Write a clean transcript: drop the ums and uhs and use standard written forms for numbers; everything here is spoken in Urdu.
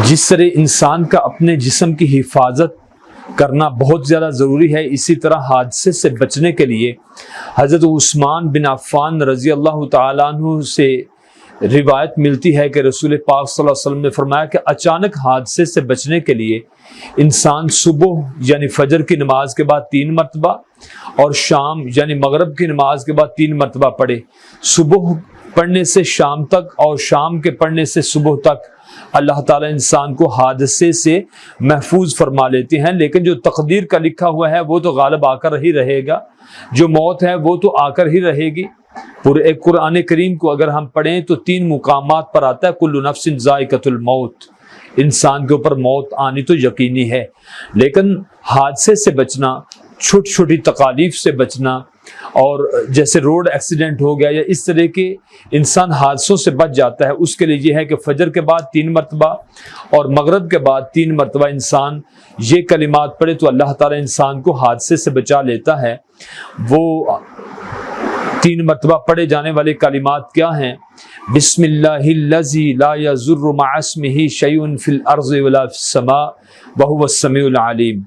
جس طرح انسان کا اپنے جسم کی حفاظت کرنا بہت زیادہ ضروری ہے، اسی طرح حادثے سے بچنے کے لیے حضرت عثمان بن عفان رضی اللہ تعالیٰ عنہ سے روایت ملتی ہے کہ رسول پاک صلی اللہ علیہ وسلم نے فرمایا کہ اچانک حادثے سے بچنے کے لیے انسان صبح یعنی فجر کی نماز کے بعد 3 مرتبہ اور شام یعنی مغرب کی نماز کے بعد 3 مرتبہ پڑھے۔ صبح پڑھنے سے شام تک اور شام کے پڑھنے سے صبح تک اللہ تعالیٰ انسان کو حادثے سے محفوظ فرما لیتے ہیں، لیکن جو تقدیر کا لکھا ہوا ہے وہ تو غالب آ کر ہی رہے گا، جو موت ہے وہ تو آ کر ہی رہے گی۔ پورے ایک قرآن کریم کو اگر ہم پڑھیں تو 3 مقامات پر آتا ہے کل نفس ذائقۃ الموت، انسان کے اوپر موت آنی تو یقینی ہے، لیکن حادثے سے بچنا، چھوٹی چھوٹی تکالیف سے بچنا، اور جیسے روڈ ایکسیڈنٹ ہو گیا یا اس طرح کے انسان حادثوں سے بچ جاتا ہے، اس کے لیے یہ ہے کہ فجر کے بعد 3 مرتبہ اور مغرب کے بعد 3 مرتبہ انسان یہ کلمات پڑھے تو اللہ تعالیٰ انسان کو حادثے سے بچا لیتا ہے۔ وہ 3 مرتبہ پڑھے جانے والے کلمات کیا ہیں؟ بسم اللہ الذی لا یضر مع اسمہ شیء فی الارض ولا فی السماء وہو السمیع العلیم۔